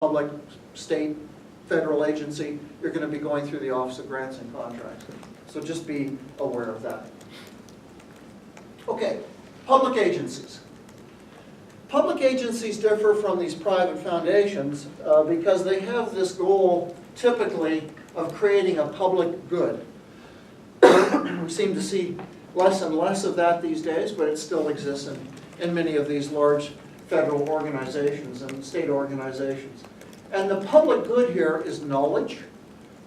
public, state, federal agency, you're going to be going through the Office of Grants and Contracts. So just be aware of that. Okay, public agencies. Public agencies differ from these private foundations because they have this goal, typically, of creating a public good. We seem to see less and less of that these days, but it still exists in many of these large federal organizations and state organizations. And the public good here is knowledge,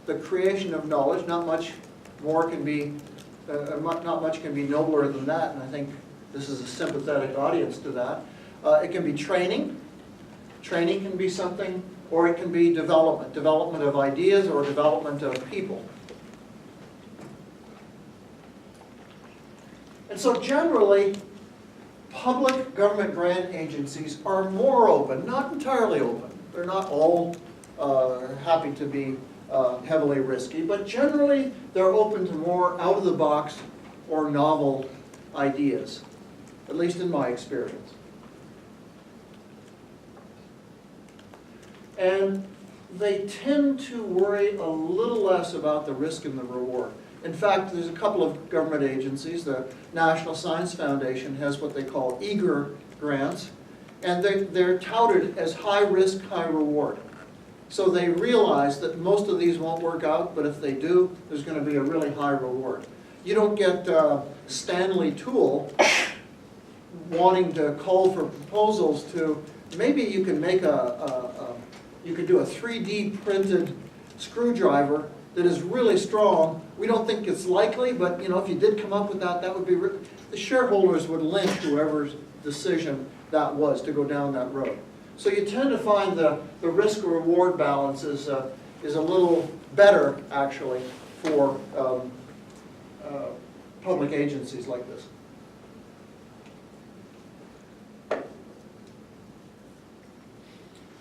the creation of knowledge. Not much more can be, not much can be nobler than that, and I think this is a sympathetic audience to that. It can be training. Training can be something, or it can be development. Development of ideas or development of people. And so generally, public government grant agencies are more open, not entirely open. They're not all happy to be heavily risky, but generally they're open to more out-of-the-box or novel ideas, at least in my experience. And they tend to worry a little less about the risk and the reward. In fact, there's a couple of government agencies. The National Science Foundation has what they call eager grants, and they're touted as high risk, high reward. So they realize that most of these won't work out, but if they do, there's going to be a really high reward. You don't get Stanley Tool wanting to call for proposals to, maybe you can make you could do a 3D printed screwdriver that is really strong. We don't think it's likely, but you know, if you did come up with that, that would be, the shareholders would lynch whoever's decision that was to go down that road. So you tend to find the risk-reward balance is a little better, actually, for public agencies like this.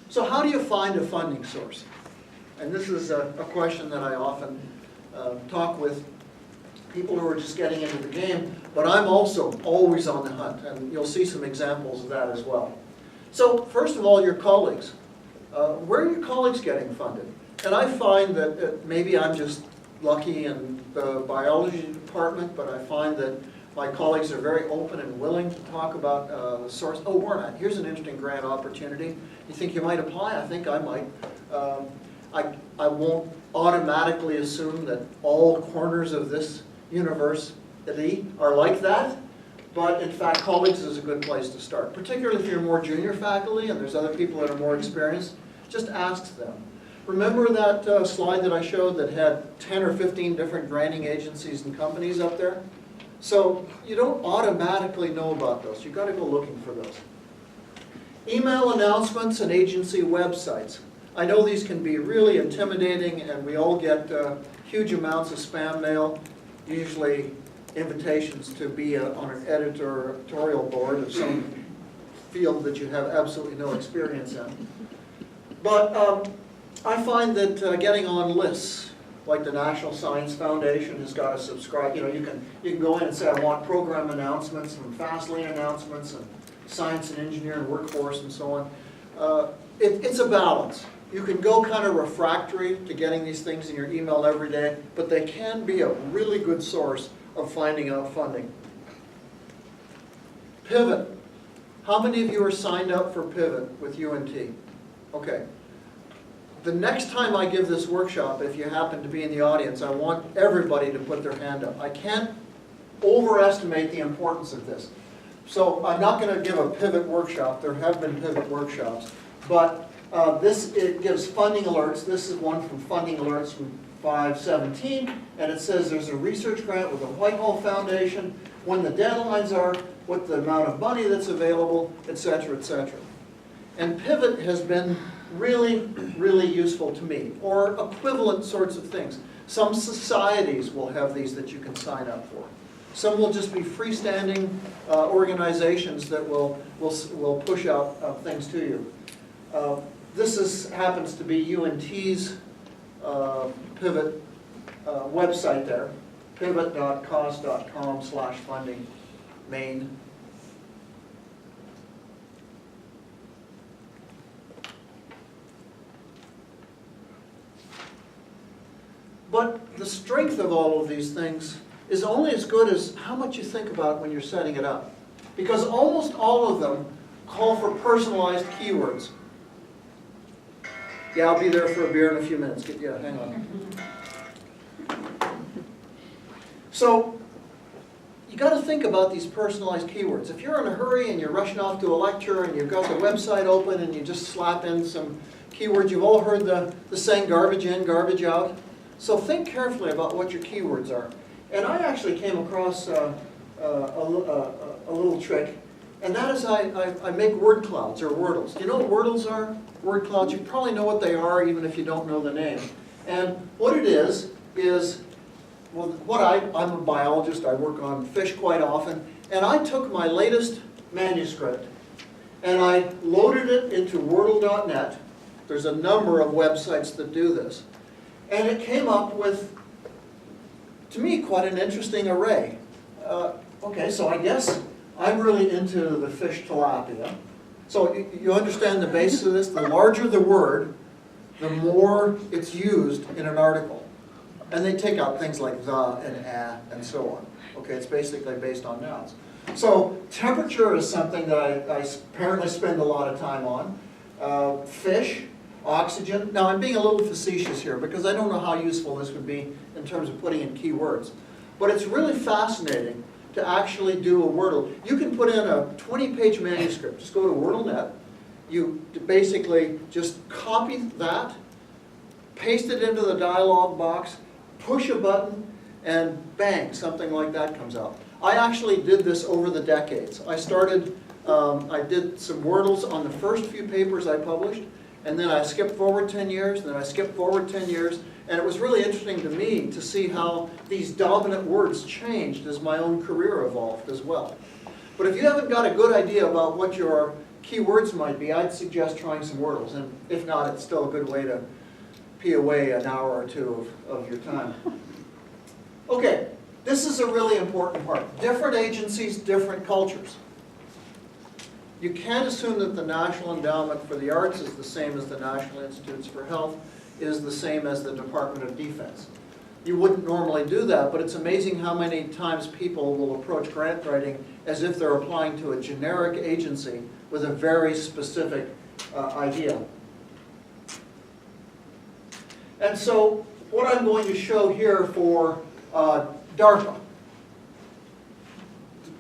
So how do you find a funding source? And this is a question that I often talk with people who are just getting into the game, but I'm also always on the hunt, and you'll see some examples of that as well. So first of all, your colleagues. Where are your colleagues getting funded? And I find that maybe I'm just lucky in the biology department, but I find that my colleagues are very open and willing to talk about the source. Oh, Warren, here's an interesting grant opportunity. You think you might apply? I think I might. I won't automatically assume that all corners of this university are like that, but in fact, colleagues is a good place to start, particularly if you're more junior faculty and there's other people that are more experienced. Just ask them. Remember that slide that I showed that had 10 or 15 different granting agencies and companies up there? So you don't automatically know about those. You've got to go looking for those. Email announcements and agency websites. I know these can be really intimidating, and we all get huge amounts of spam mail, usually invitations to be on an editorial board of some field that you have absolutely no experience in. But I find that getting on lists, like the National Science Foundation has got to subscribe. You know, you can go in and say, I want program announcements and FastLane announcements and science and engineering workforce and so on. It's a balance. You can go kind of refractory to getting these things in your email every day, but they can be a really good source of finding out funding. Pivot. How many of you are signed up for Pivot with UNT? Okay. The next time I give this workshop, if you happen to be in the audience, I want everybody to put their hand up. I can't overestimate the importance of this. So I'm not going to give a Pivot workshop. There have been Pivot workshops. But it gives funding alerts. This is one from Funding Alerts from 5/17, and it says there's a research grant with the Whitehall Foundation, when the deadlines are, what the amount of money that's available, etc., etc. And Pivot has been really, really useful to me, or equivalent sorts of things. Some societies will have these that you can sign up for. Some will just be freestanding organizations that will push out things to you. This happens to be UNT's Pivot website there, pivot.cos.com/funding main. the strength of all of these things is only as good as how much you think about when you're setting it up. Because almost all of them call for personalized keywords. Yeah, I'll be there for a beer in a few minutes. Yeah, hang on. So, you got to think about these personalized keywords. If you're in a hurry and you're rushing off to a lecture and you've got the website open and you just slap in some keywords, you've all heard the saying garbage in, garbage out. So think carefully about what your keywords are. And I actually came across a little trick, and that is I make word clouds or wordles. Do you know what wordles are? Word clouds. You probably know what they are even if you don't know the name. And what it is, well, I'm a biologist, I work on fish quite often, and I took my latest manuscript and I loaded it into Wordle.net. There's a number of websites that do this. And it came up with, to me, quite an interesting array. Okay, so I guess I'm really into the fish tilapia. So you understand the basis of this? The larger the word, the more it's used in an article. And they take out things like the and a and so on. Okay, it's basically based on nouns. So temperature is something that I apparently spend a lot of time on. Fish, oxygen. Now I'm being a little facetious here because I don't know how useful this would be in terms of putting in keywords. But it's really fascinating to actually do a Wordle. You can put in a 20-page manuscript. Just go to Wordle.net. You basically just copy that, paste it into the dialog box, push a button, and bang, something like that comes out. I actually did this over the decades. I did some Wordles on the first few papers I published, and then I skipped forward 10 years, then I skipped forward 10 years, and it was really interesting to me to see how these dominant words changed as my own career evolved as well. But if you haven't got a good idea about what your keywords might be, I'd suggest trying some Wordles, and if not, it's still a good way to pee away an hour or two of your time. Okay, this is a really important part. Different agencies, different cultures. You can't assume that the National Endowment for the Arts is the same as the National Institutes for Health, is the same as the Department of Defense. You wouldn't normally do that, but it's amazing how many times people will approach grant writing as if they're applying to a generic agency with a very specific idea. And so what I'm going to show here for DARPA,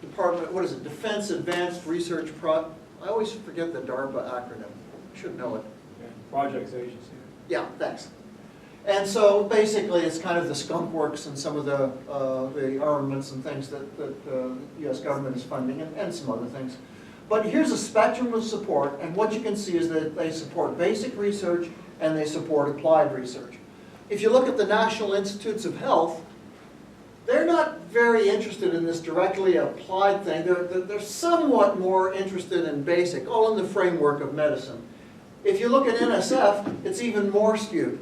Department, what is it, Defense Advanced Research I always forget the DARPA acronym. I should know it. Yeah, Projects Agency. Yeah, thanks. And so basically it's kind of the skunk works and some of the armaments and things that the U.S. government is funding and some other things. But here's a spectrum of support, and what you can see is that they support basic research and they support applied research. If you look at the National Institutes of Health, they're not very interested in this directly applied thing. They're somewhat more interested in basic, all in the framework of medicine. If you look at NSF, it's even more skewed.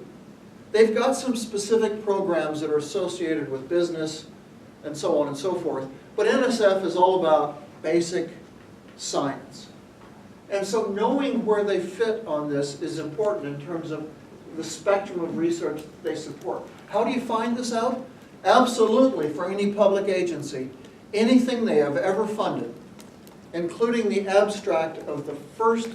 They've got some specific programs that are associated with business and so on and so forth. But NSF is all about basic science. And so knowing where they fit on this is important in terms of the spectrum of research that they support. How do you find this out? Absolutely, for any public agency, anything they have ever funded, including the abstract of the first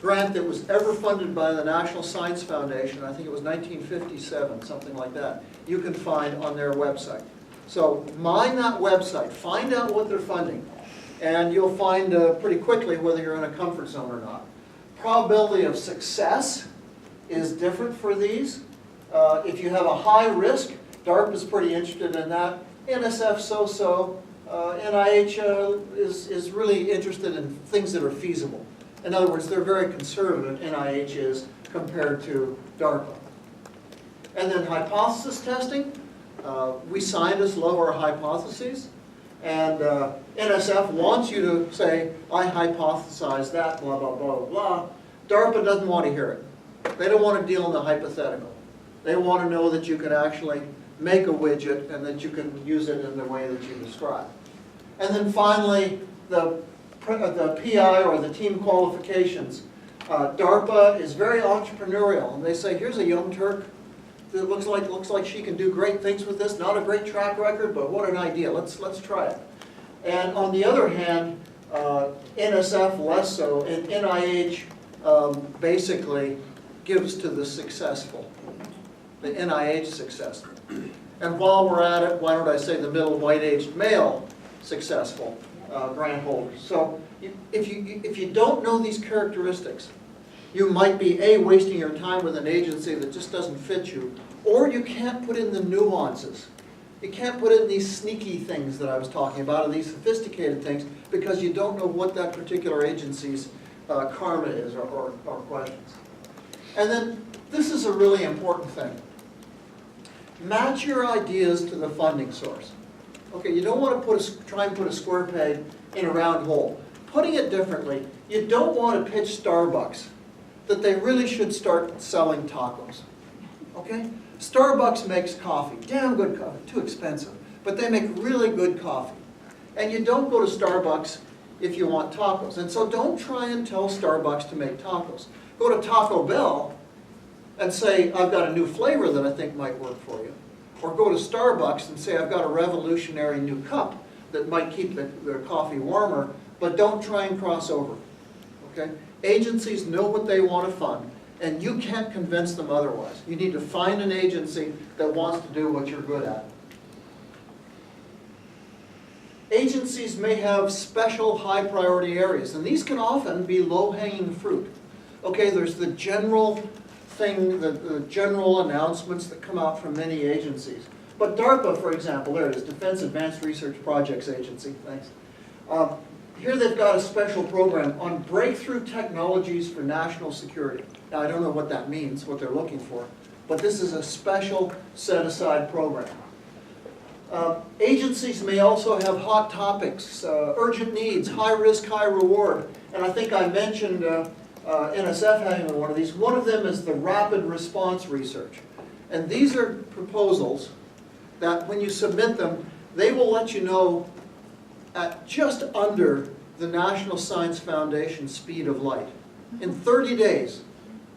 grant that was ever funded by the National Science Foundation, I think it was 1957, something like that, you can find on their website. So mine that website, find out what they're funding, and you'll find pretty quickly whether you're in a comfort zone or not. Probability of success is different for these. If you have a high risk, DARPA is pretty interested in that. NSF so-so. NIH is really interested in things that are feasible. In other words, they're very conservative, NIH is, compared to DARPA. And then hypothesis testing. We scientists love our hypotheses. And NSF wants you to say, I hypothesize that, blah, blah, blah, blah, blah. DARPA doesn't want to hear it. They don't want to deal in the hypothetical. They want to know that you can actually make a widget and that you can use it in the way that you describe. And then finally, the PI or the team qualifications. DARPA is very entrepreneurial, and they say, here's a young Turk. it looks like she can do great things with this. Not a great track record, but what an idea. Let's try it. And on the other hand, NSF less so, and NIH basically gives to the successful, the NIH successful. And while we're at it, why don't I say the middle white-aged male successful grant holders. So if you don't know these characteristics, you might be A, wasting your time with an agency that just doesn't fit you, or you can't put in the nuances. You can't put in these sneaky things that I was talking about, or these sophisticated things, because you don't know what that particular agency's karma is or questions. And then this is a really important thing. Match your ideas to the funding source. Okay, you don't want to try and put a square peg in a round hole. Putting it differently, you don't want to pitch Starbucks that they really should start selling tacos. Okay? Starbucks makes coffee, damn good coffee, too expensive, but they make really good coffee. And you don't go to Starbucks if you want tacos. And so don't try and tell Starbucks to make tacos. Go to Taco Bell and say, I've got a new flavor that I think might work for you. Or go to Starbucks and say, I've got a revolutionary new cup that might keep their coffee warmer, but don't try and cross over. Okay? Agencies know what they want to fund, and you can't convince them otherwise. You need to find an agency that wants to do what you're good at. Agencies may have special high priority areas, and these can often be low-hanging fruit. Okay, there's the general thing, the general announcements that come out from many agencies. But DARPA, for example, there it is, Defense Advanced Research Projects Agency, thanks. Here they've got a special program on breakthrough technologies for national security. Now I don't know what that means, what they're looking for, but this is a special set-aside program. Agencies may also have hot topics, urgent needs, high risk, high reward. And I think I mentioned NSF having one of these. One of them is the rapid response research. And these are proposals that when you submit them, they will let you know at just under the National Science Foundation speed of light. In 30 days,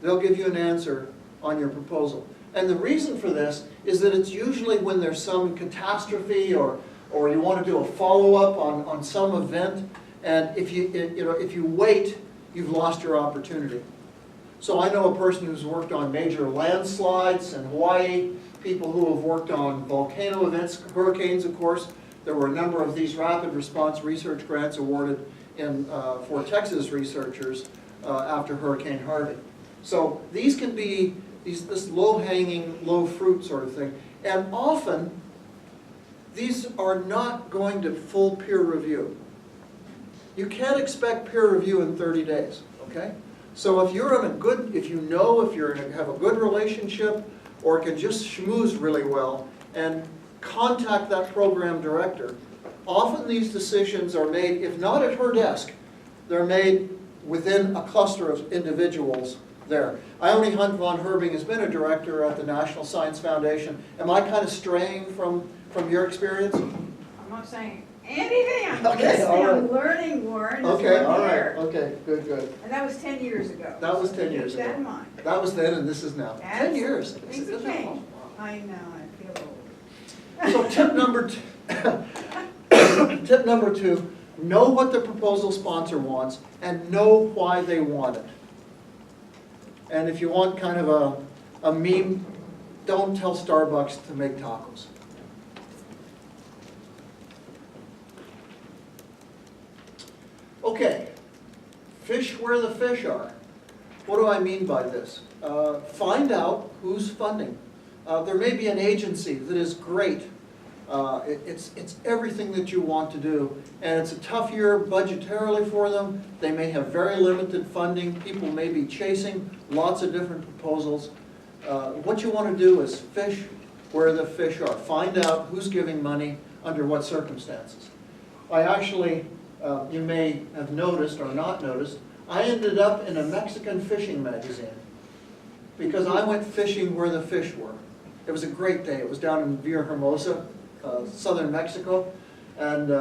they'll give you an answer on your proposal. And the reason for this is that it's usually when there's some catastrophe or you want to do a follow-up on some event, and if you wait, you've lost your opportunity. So I know a person who's worked on major landslides in Hawaii, people who have worked on volcano events, hurricanes, of course. There were a number of these rapid response research grants awarded for Texas researchers after Hurricane Harvey. So these can be this low-hanging, low-fruit sort of thing. And often, these are not going to full peer review. You can't expect peer review in 30 days, okay? So if you're in a good, if you have a good relationship or can just schmooze really well and contact that program director, often these decisions are made, if not at her desk, they're made within a cluster of individuals there. Ione Hunt von Herbing has been a director at the National Science Foundation. Am I kind of straying from your experience? I'm not saying anything. I'm Okay, listening. all right. I'm learning more. And Okay, all right. Okay, good, good. And that was 10 years ago. That was 10 years Keep that in ago. mind. That was then and this is now. 10 years. Things have Isn't that changed. long? I know. I feel old. So tip number two, know what the proposal sponsor wants and know why they want it. And if you want kind of a meme, don't tell Starbucks to make tacos. Okay, fish where the fish are. What do I mean by this? Find out who's funding. There may be an agency that is great. It's everything that you want to do, and it's a tough year budgetarily for them. They may have very limited funding. People may be chasing lots of different proposals. What you want to do is fish where the fish are. Find out who's giving money under what circumstances. I actually, you may have noticed or not noticed, I ended up in a Mexican fishing magazine because I went fishing where the fish were. It was a great day. It was down in Villahermosa, southern Mexico, and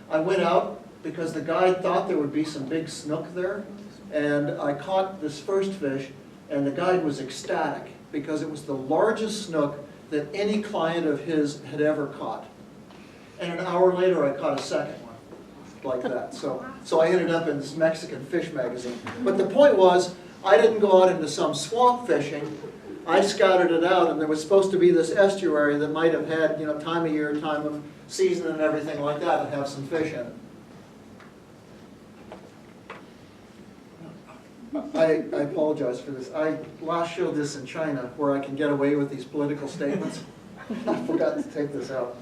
I went out because the guide thought there would be some big snook there, and I caught this first fish, and the guide was ecstatic. because it was the largest snook that any client of his had ever caught. And an hour later, I caught a second one like that. So I ended up in this Mexican fish magazine. But the point was, I didn't go out into some swamp fishing. I scouted it out, and there was supposed to be this estuary that might have had, you know, time of year, time of season, and everything like that, and have some fish in it. I apologize for this. I last showed this in China, where I can get away with these political statements. I forgot to take this out.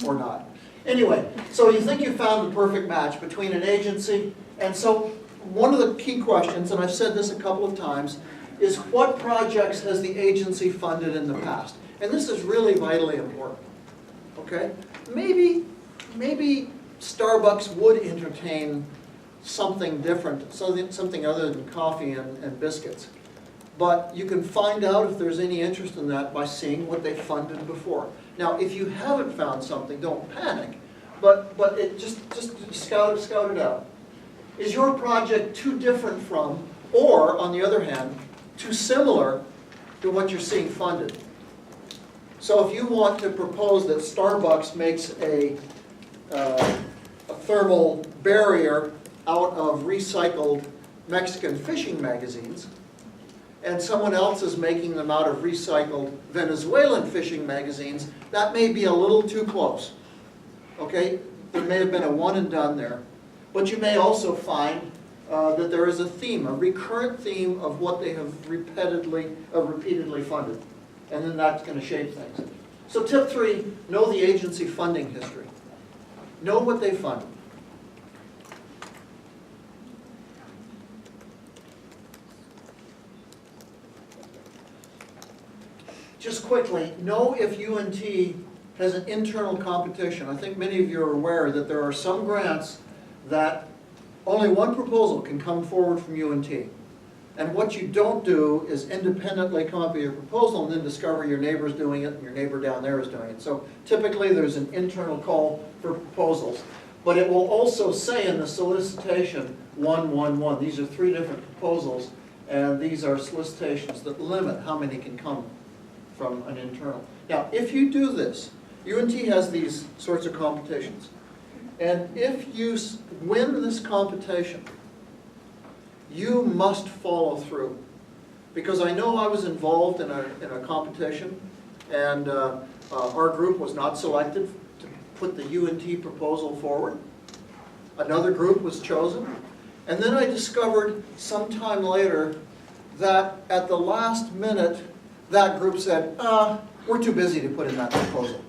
Or not. Anyway, so you think you found the perfect match between an agency, and so one of the key questions, and I've said this a couple of times, is what projects has the agency funded in the past? And this is really vitally important. Okay? Maybe Starbucks would entertain something different, something other than coffee and biscuits. But you can find out if there's any interest in that by seeing what they funded before. Now, if you haven't found something, don't panic. But it just scout it out. Is your project too different from, or on the other hand, too similar to what you're seeing funded? So if you want to propose that Starbucks makes a thermal barrier out of recycled Mexican fishing magazines, and someone else is making them out of recycled Venezuelan fishing magazines, that may be a little too close. Okay? There may have been a one and done there. But you may also find that there is a theme, a recurrent theme of what they have repeatedly funded. And then that's going to shape things. So tip 3, know the agency funding history. Know what they funded. Just quickly, know if UNT has an internal competition. I think many of you are aware that there are some grants that only one proposal can come forward from UNT. And what you don't do is independently come up with your proposal and then discover your neighbor's doing it and your neighbor down there is doing it. So typically there's an internal call for proposals. But it will also say in the solicitation 111. These are 3 different proposals, and these are solicitations that limit how many can come from an internal. Now, if you do this, UNT has these sorts of competitions. And if you win this competition, you must follow through. Because I know I was involved in a competition, and our group was not selected to put the UNT proposal forward. Another group was chosen. And then I discovered sometime later that at the last minute, that group said, we're too busy to put in that proposal.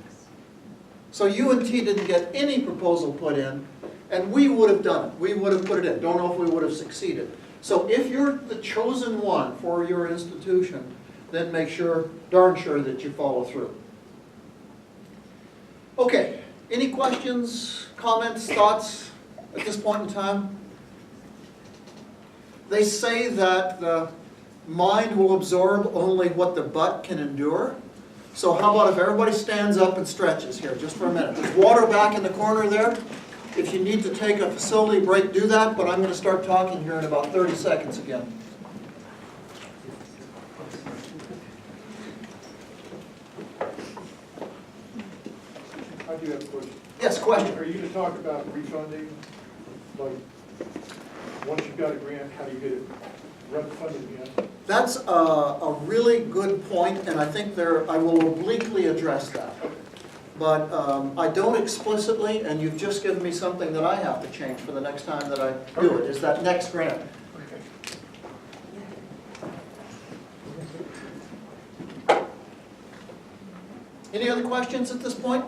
So UNT didn't get any proposal put in, and we would have done it. We would have put it in. Don't know if we would have succeeded. So if you're the chosen one for your institution, then make sure, darn sure, that you follow through. Okay, any questions, comments, thoughts at this point in time? They say that the mind will absorb only what the butt can endure. So how about if everybody stands up and stretches here just for a minute. There's water back in the corner there. If you need to take a facility break, do that, but I'm going to start talking here in about 30 seconds again. I do have a question. Yes, question. Are you going to talk about refunding? Like, once you've got a grant, how do you get it funded again? That's a really good point, and I think I will obliquely address that. But I don't explicitly, and you've just given me something that I have to change for the next time that I do it, is that next grant. Okay. Any other questions at this point?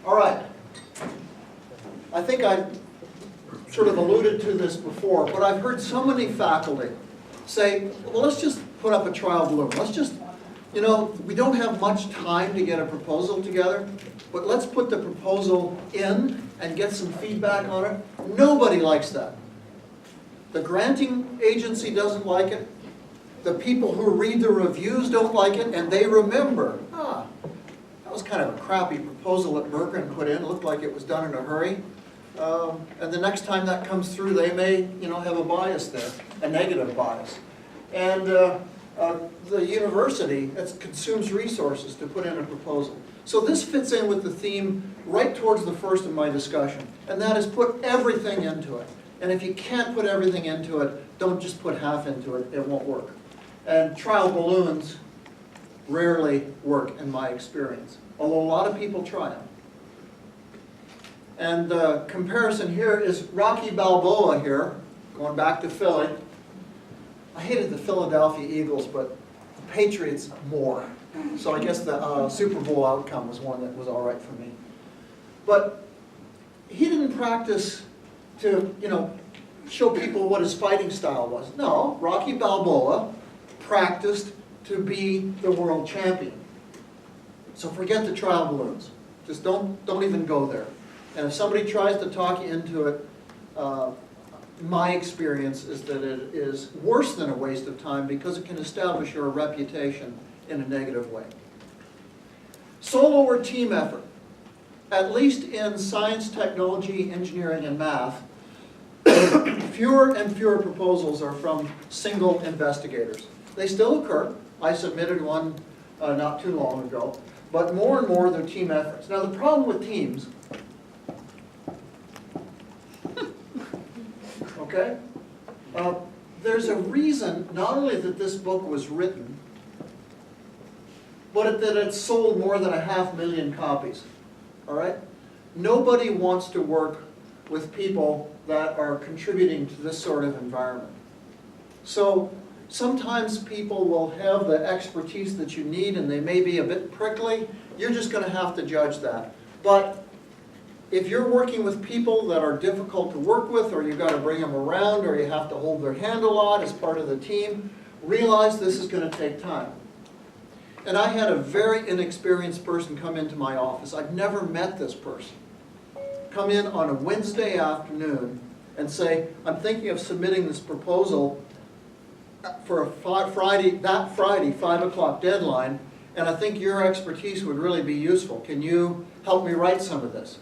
All right. I think I sort of alluded to this before, but I've heard so many faculty say, well, let's just put up a trial balloon. Let's just, you know, we don't have much time to get a proposal together, but let's put the proposal in and get some feedback on it. Nobody likes that. The granting agency doesn't like it. The people who read the reviews don't like it, and they remember, that was kind of a crappy proposal that Merkin put in. It looked like it was done in a hurry. And the next time that comes through, they may, you know, have a bias there, a negative bias. And the university, it consumes resources to put in a proposal. So this fits in with the theme right towards the first of my discussion, and that is put everything into it. And if you can't put everything into it, don't just put half into it, it won't work. And trial balloons rarely work in my experience, although a lot of people try them. And the comparison here is Rocky Balboa here, going back to Philly. I hated the Philadelphia Eagles, but the Patriots more. So I guess the Super Bowl outcome was one that was all right for me. But he didn't practice to, show people what his fighting style was. No, Rocky Balboa practiced to be the world champion. So forget the trial balloons. Just don't even go there. And if somebody tries to talk you into it, my experience is that it is worse than a waste of time because it can establish your reputation in a negative way. Solo or team effort. At least in science, technology, engineering, and math, fewer and fewer proposals are from single investigators. They still occur. I submitted one not too long ago. But more and more they're team efforts. Now the problem with teams, okay, there's a reason not only that this book was written, but that it's sold more than 500,000 copies. All right? Nobody wants to work with people that are contributing to this sort of environment. So sometimes people will have the expertise that you need and they may be a bit prickly. You're just going to have to judge that. But if you're working with people that are difficult to work with, or you've got to bring them around, or you have to hold their hand a lot as part of the team, realize this is going to take time. And I had a very inexperienced person come into my office. I've never met this person. Come in on a Wednesday afternoon and say, I'm thinking of submitting this proposal for a Friday, 5 o'clock deadline, and I think your expertise would really be useful. Can you help me write some of this?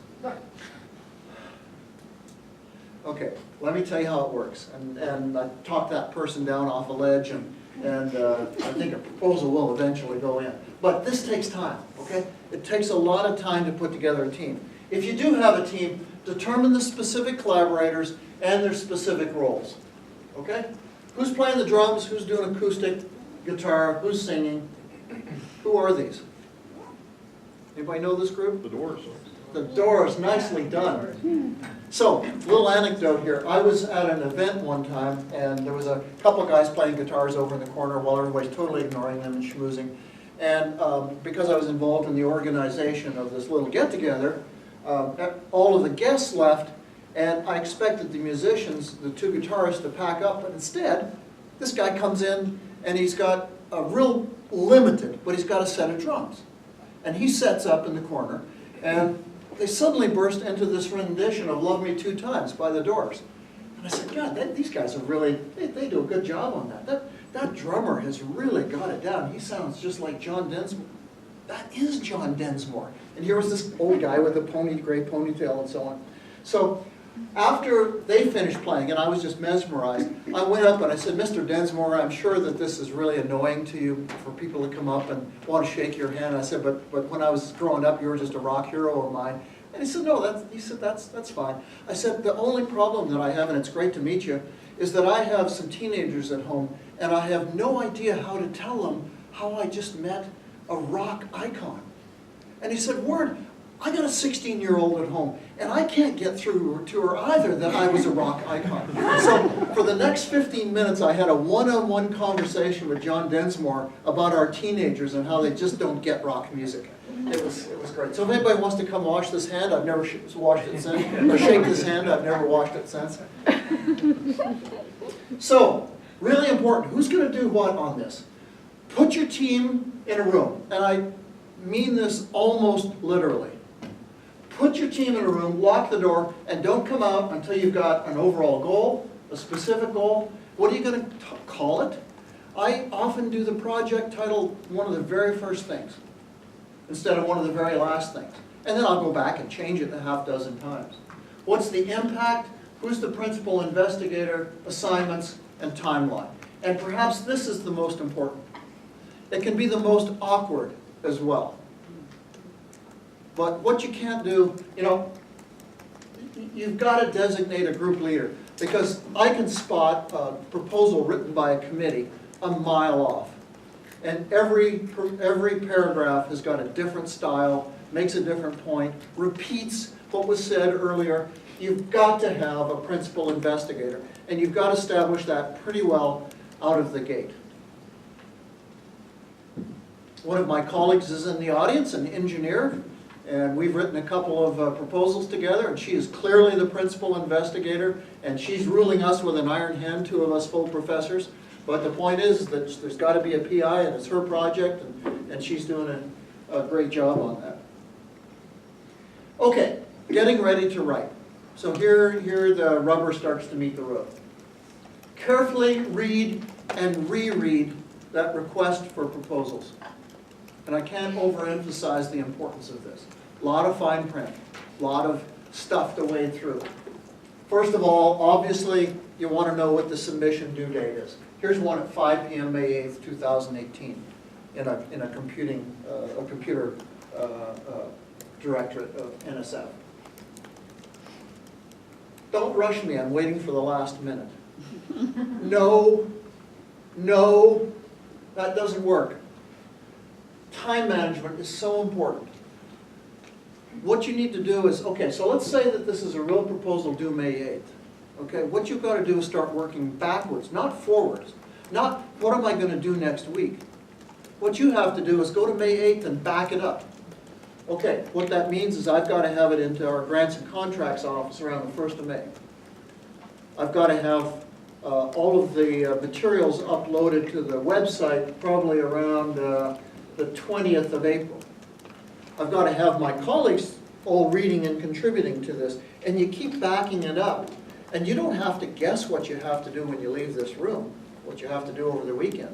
Okay, let me tell you how it works. And I talked that person down off a ledge, and I think a proposal will eventually go in. But this takes time, okay? It takes a lot of time to put together a team. If you do have a team, determine the specific collaborators and their specific roles, okay? Who's playing the drums? Who's doing acoustic guitar? Who's singing? Who are these? Anybody know this group? The Doors. The Doors, nicely done. So, little anecdote here. I was at an event one time, and there was a couple of guys playing guitars over in the corner while everybody's totally ignoring them and schmoozing. And because I was involved in the organization of this little get-together, all of the guests left, and I expected the musicians, the two guitarists, to pack up, but instead, this guy comes in, and he's got a real limited, but he's got a set of drums. And he sets up in the corner, and they suddenly burst into this rendition of Love Me Two Times by the Doors. And I said, God, these guys are really, they do a good job on that. That drummer has really got it down. He sounds just like John Densmore. That is John Densmore. And here was this old guy with a gray ponytail and so on. So after they finished playing, and I was just mesmerized, I went up and I said, Mr. Densmore, I'm sure that this is really annoying to you for people to come up and want to shake your hand. I said, but when I was growing up, you were just a rock hero of mine. And he said, no, that's fine. I said, the only problem that I have, and it's great to meet you, is that I have some teenagers at home, and I have no idea how to tell them how I just met a rock icon. And he said, Ward, I got a 16-year-old at home, and I can't get through to her either that I was a rock icon. So for the next 15 minutes, I had a one-on-one conversation with John Densmore about our teenagers and how they just don't get rock music. It was great. So if anybody wants to come wash this hand, I've never washed it since, or shake this hand, I've never washed it since. So, really important, who's going to do what on this? Put your team in a room, and I mean this almost literally. Put your team in a room, lock the door, and don't come out until you've got an overall goal, a specific goal. What are you going to call it? I often do the project title one of the very first things instead of one of the very last things. And then I'll go back and change it a half dozen times. What's the impact? Who's the principal investigator? Assignments and timeline. And perhaps this is the most important. It can be the most awkward as well. But what you can't do, you've got to designate a group leader, because I can spot a proposal written by a committee a mile off. And every paragraph has got a different style, makes a different point, repeats what was said earlier. You've got to have a principal investigator, and you've got to establish that pretty well out of the gate. One of my colleagues is in the audience, an engineer, and we've written a couple of proposals together, and she is clearly the principal investigator, and she's ruling us with an iron hand, two of us full professors. But the point is that there's got to be a PI, and it's her project, and she's doing a great job on that. Okay, getting ready to write. So here the rubber starts to meet the road. Carefully read and reread that request for proposals. And I can't overemphasize the importance of this. A lot of fine print, a lot of stuff to wade through. First of all, obviously, you want to know what the submission due date is. Here's one at 5 p.m. May 8th, 2018, in a computer directorate of NSF. Don't rush me, I'm waiting for the last minute. No, that doesn't work. Time management is so important. What you need to do is, okay, so let's say that this is a real proposal due May 8th. Okay, what you've got to do is start working backwards, not forwards. Not, what am I going to do next week? What you have to do is go to May 8th and back it up. Okay, what that means is I've got to have it into our grants and contracts office around the 1st of May. I've got to have all of the materials uploaded to the website probably around the 20th of April. I've got to have my colleagues all reading and contributing to this, and you keep backing it up. And you don't have to guess what you have to do when you leave this room, what you have to do over the weekend.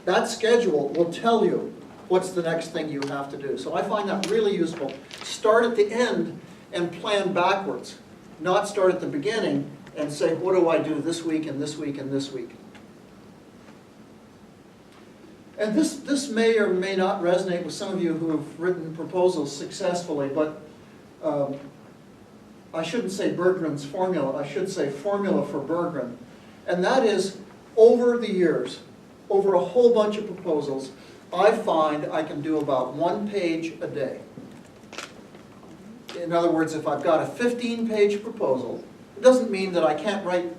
That schedule will tell you what's the next thing you have to do. So I find that really useful. Start at the end and plan backwards, not start at the beginning and say, what do I do this week and this week and this week? And this may or may not resonate with some of you who have written proposals successfully, but I shouldn't say Berggren's formula, I should say formula for Berggren. And that is, over the years, over a whole bunch of proposals, I find I can do about 1 page a day. In other words, if I've got a 15-page proposal, it doesn't mean that I can't write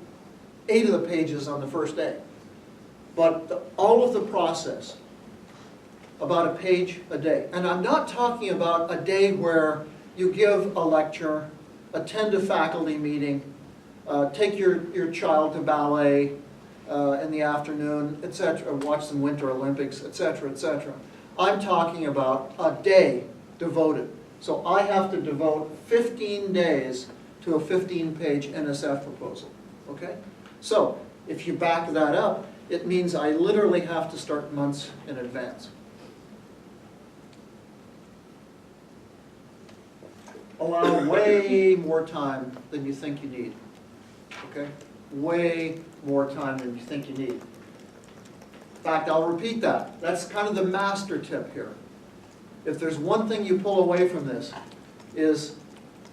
8 of the pages on the first day. But all of the process, about a page a day. And I'm not talking about a day where you give a lecture, attend a faculty meeting, take your child to ballet in the afternoon, etc., watch some Winter Olympics, etc., etc. I'm talking about a day devoted. So I have to devote 15 days to a 15-page NSF proposal. Okay? So if you back that up, it means I literally have to start months in advance. Allow way more time than you think you need. Okay? Way more time than you think you need. In fact, I'll repeat that. That's kind of the master tip here. If there's one thing you pull away from this, is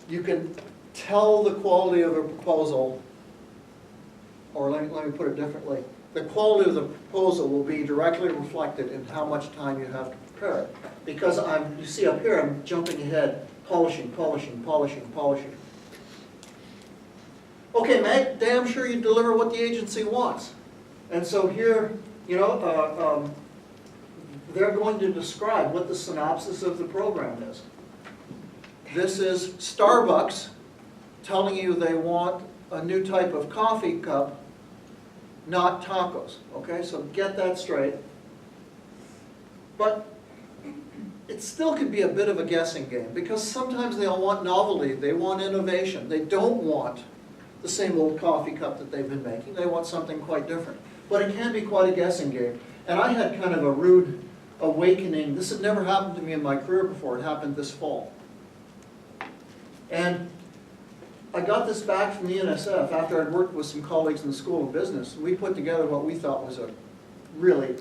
you can tell the quality of a proposal, or let me put it differently. The quality of the proposal will be directly reflected in how much time you have to prepare it. Because you see up here, I'm jumping ahead, polishing. Okay, Meg, damn sure you deliver what the agency wants. And so here, they're going to describe what the synopsis of the program is. This is Starbucks telling you they want a new type of coffee cup, not tacos. Okay, so get that straight. But it still could be a bit of a guessing game, because sometimes they'll want novelty, they want innovation. They don't want the same old coffee cup that they've been making. They want something quite different. But it can be quite a guessing game. And I had kind of a rude awakening. This had never happened to me in my career before. It happened this fall. And I got this back from the NSF after I'd worked with some colleagues in the School of Business. We put together what we thought was a really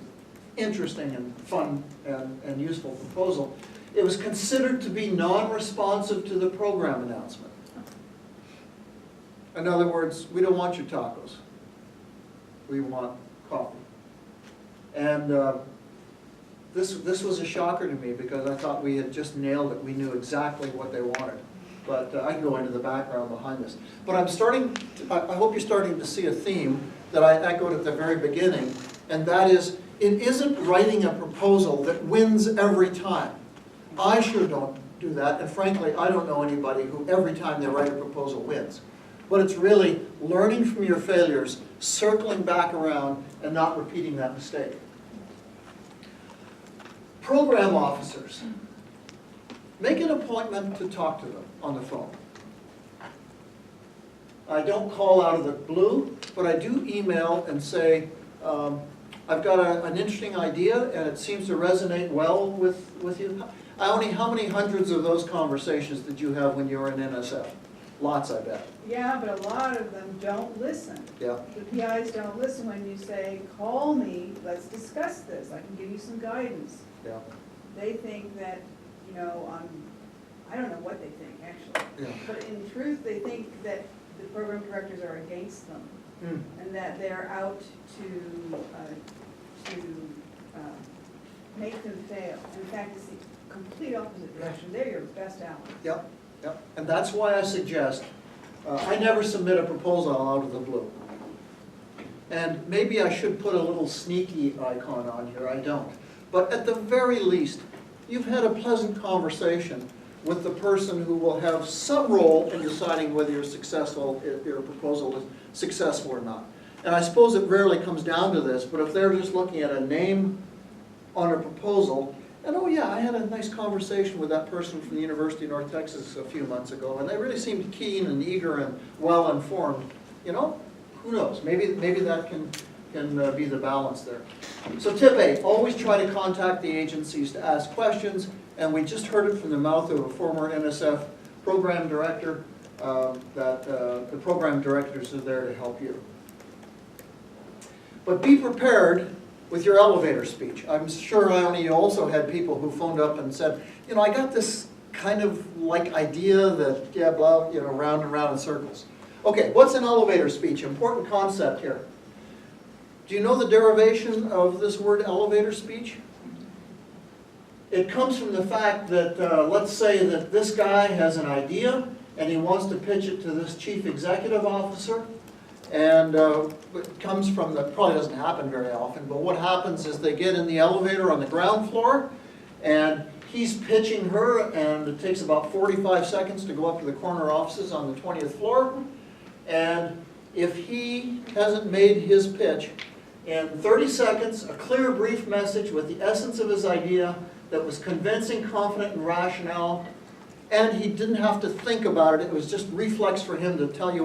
interesting and fun and useful proposal. It was considered to be non-responsive to the program announcement. In other words, we don't want your tacos. We want coffee. And this was a shocker to me because I thought we had just nailed it. We knew exactly what they wanted. But I can go into the background behind this. But I'm starting, I hope you're starting to see a theme that I echoed at the very beginning, and that is, it isn't writing a proposal that wins every time. I sure don't do that, and frankly, I don't know anybody who every time they write a proposal wins. But it's really learning from your failures, circling back around, and not repeating that mistake. Program officers. Make an appointment to talk to them on the phone. I don't call out of the blue, but I do email and say, I've got an interesting idea and it seems to resonate well with you. How many hundreds of those conversations did you have when you were in NSF? Lots, I bet. Yeah, but a lot of them don't listen. Yeah. The PIs don't listen when you say, call me, let's discuss this, I can give you some guidance. Yeah. They think that, you know, I don't know what they think, actually. Yeah. But in truth, they think that the program directors are against them, and that they're out to make them fail. In fact, it's the complete opposite direction. They're your best allies. Yep, yep. And that's why I suggest, I never submit a proposal out of the blue. And maybe I should put a little sneaky icon on here, I don't. But at the very least, you've had a pleasant conversation with the person who will have some role in deciding whether you're successful, if your proposal is successful or not. And I suppose it rarely comes down to this, but if they're just looking at a name on a proposal, and oh yeah, I had a nice conversation with that person from the University of North Texas a few months ago, and they really seemed keen and eager and well-informed, you know, who knows, maybe that can be the balance there. So tip 8, always try to contact the agencies to ask questions, and we just heard it from the mouth of a former NSF program director, that the program directors are there to help you. But be prepared with your elevator speech. I'm sure, Ione, you also had people who phoned up and said, you know, I got this kind of like idea that, yeah, blah, you know, round and round in circles. Okay, what's an elevator speech? Important concept here. Do you know the derivation of this word elevator speech? It comes from the fact that, let's say that this guy has an idea and he wants to pitch it to this chief executive officer. And it comes from, that probably doesn't happen very often, but what happens is they get in the elevator on the ground floor and he's pitching her, and it takes about 45 seconds to go up to the corner offices on the 20th floor. And if he hasn't made his pitch in 30 seconds, a clear, brief message with the essence of his idea that was convincing, confident, and rational, and he didn't have to think about it, it was just reflex for him to tell you